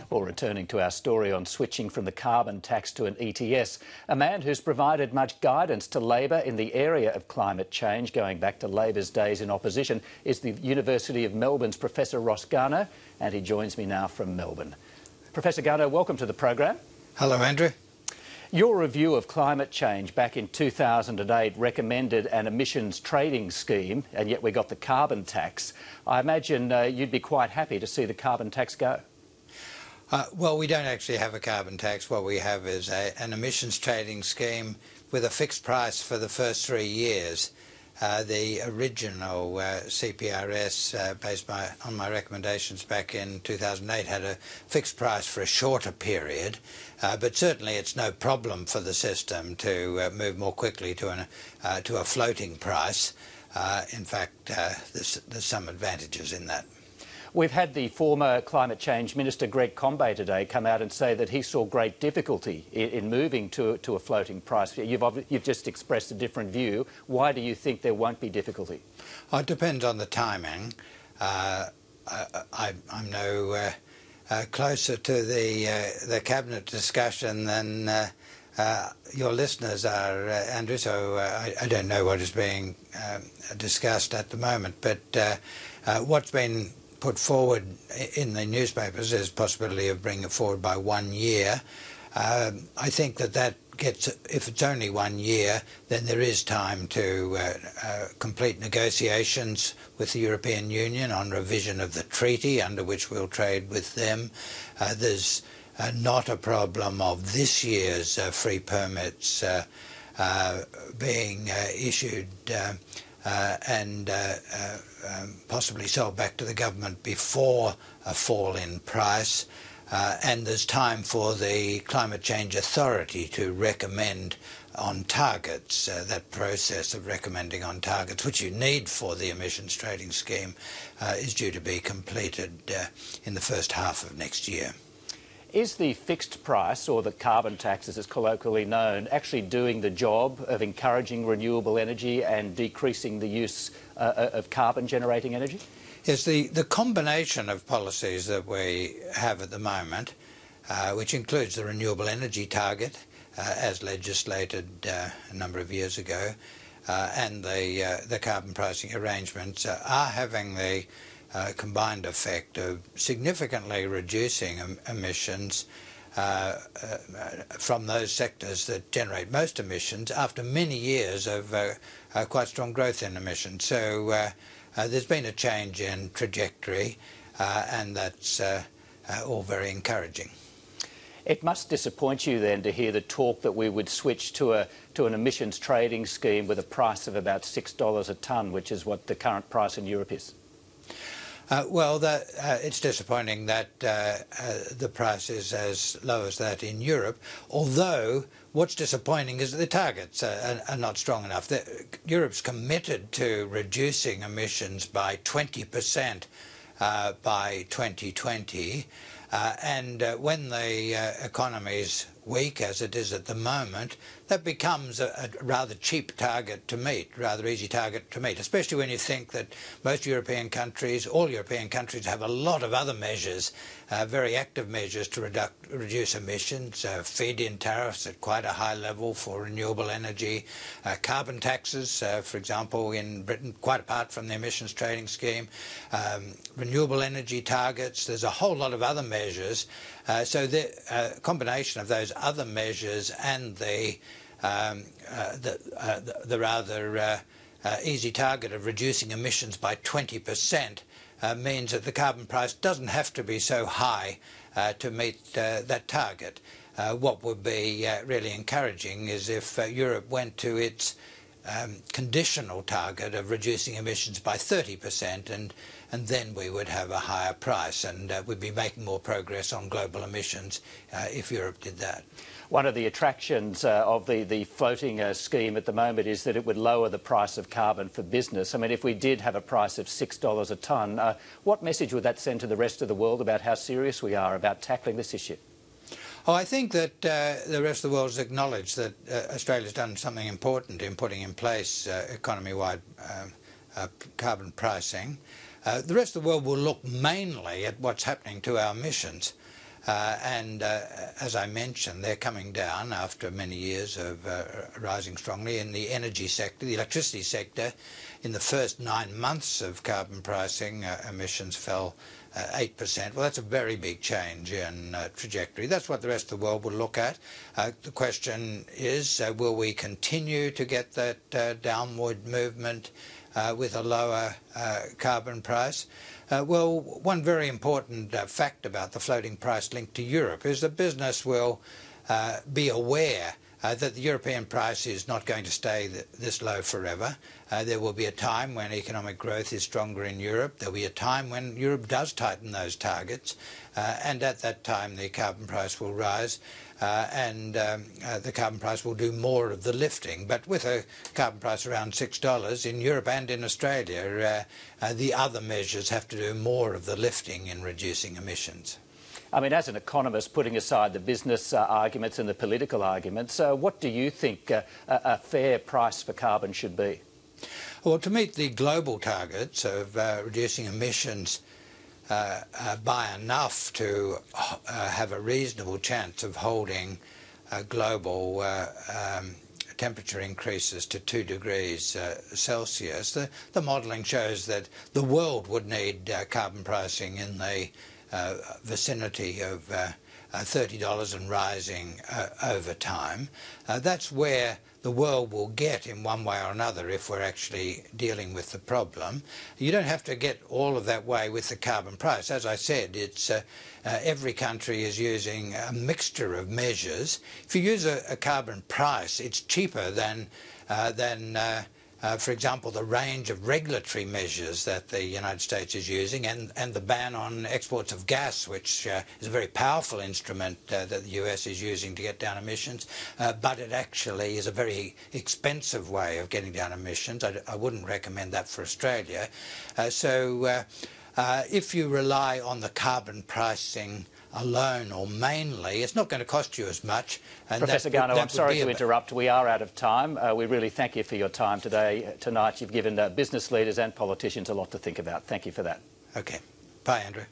Well, returning to our story on switching from the carbon tax to an ETS, a man who's provided much guidance to Labor in the area of climate change, going back to Labor's days in opposition, is the University of Melbourne's Professor ROSS GARNAUT, and he joins me now from Melbourne. Professor GARNAUT, welcome to the program. Hello, Andrew. Your review of climate change back in 2008 recommended an emissions trading scheme, and yet we got the carbon tax. I imagine you'd be quite happy to see the carbon tax go. Well, we don't actually have a carbon tax. What we have is an emissions trading scheme with a fixed price for the first 3 years. The original CPRS, based on my recommendations back in 2008, had a fixed price for a shorter period, but certainly it's no problem for the system to move more quickly to a floating price. In fact, there's some advantages in that. We've had the former Climate Change Minister, Greg Combet, today come out and say that he saw great difficulty in moving to a floating price. You've just expressed a different view. Why do you think there won't be difficulty? Oh, it depends on the timing. I'm no closer to the Cabinet discussion than your listeners are, Andrew, so I don't know what is being discussed at the moment. But what's been put forward in the newspapers is possibility of bringing it forward by 1 year. I think that gets, if it's only 1 year, then there is time to complete negotiations with the European Union on revision of the treaty under which we'll trade with them. There's not a problem of this year's free permits being issued and possibly sold back to the government before a fall in price. And there's time for the Climate Change Authority to recommend on targets. That process of recommending on targets, which you need for the emissions trading scheme, is due to be completed in the first half of next year. Is the fixed price, or the carbon tax as it's colloquially known, actually doing the job of encouraging renewable energy and decreasing the use of carbon-generating energy? Yes, the combination of policies that we have at the moment, which includes the renewable energy target, as legislated a number of years ago, and the carbon pricing arrangements, are having the combined effect of significantly reducing emissions from those sectors that generate most emissions after many years of quite strong growth in emissions. So there's been a change in trajectory, and that's all very encouraging. It must disappoint you then to hear the talk that we would switch to an emissions trading scheme with a price of about $6 a tonne, which is what the current price in Europe is. Well, it's disappointing that the price is as low as that in Europe, although what's disappointing is that the targets are not strong enough. Europe's committed to reducing emissions by 20% by 2020, and when the economy's weak, as it is at the moment, that becomes a rather cheap target to meet, rather easy target to meet, especially when you think that most European countries, all European countries, have a lot of other measures, very active measures to reduce emissions, feed-in tariffs at quite a high level for renewable energy, carbon taxes, for example, in Britain, quite apart from the emissions trading scheme, renewable energy targets. There's a whole lot of other measures. So the combination of those other measures and the rather easy target of reducing emissions by 20% means that the carbon price doesn't have to be so high to meet that target. What would be really encouraging is if Europe went to its conditional target of reducing emissions by 30%, and then we would have a higher price, and we'd be making more progress on global emissions if Europe did that. One of the attractions of the floating scheme at the moment is that it would lower the price of carbon for business. I mean, if we did have a price of $6 a tonne, what message would that send to the rest of the world about how serious we are about tackling this issue? Oh, I think that the rest of the world has acknowledged that Australia's done something important in putting in place economy-wide carbon pricing. The rest of the world will look mainly at what's happening to our emissions. As I mentioned, they're coming down after many years of rising strongly. In the energy sector, the electricity sector, in the first 9 months of carbon pricing, emissions fell 8%. Well, that's a very big change in trajectory. That's what the rest of the world will look at. The question is, will we continue to get that downward movement with a lower carbon price? Well, one very important fact about the floating price linked to Europe is that business will be aware that the European price is not going to stay this low forever. There will be a time when economic growth is stronger in Europe. There will be a time when Europe does tighten those targets, and at that time the carbon price will rise, and the carbon price will do more of the lifting. But with a carbon price around $6 in Europe and in Australia, the other measures have to do more of the lifting in reducing emissions. I mean, as an economist, putting aside the business arguments and the political arguments, what do you think a fair price for carbon should be? Well, to meet the global targets of reducing emissions by enough to have a reasonable chance of holding global temperature increases to 2 degrees Celsius, the modelling shows that the world would need carbon pricing in the vicinity of $30 and rising over time. That's where the world will get in one way or another if we're actually dealing with the problem. You don't have to get all of that way with the carbon price. As I said, it's every country is using a mixture of measures. If you use a carbon price, it's cheaper than for example, the range of regulatory measures that the United States is using, and the ban on exports of gas, which is a very powerful instrument that the US is using to get down emissions, but it actually is a very expensive way of getting down emissions. I wouldn't recommend that for Australia. If you rely on the carbon pricing alone or mainly, it's not going to cost you as much. And Professor Garnaut, I'm sorry to interrupt. We are out of time. We really thank you for your time tonight. You've given business leaders and politicians a lot to think about. Thank you for that. Okay. Bye, Andrew.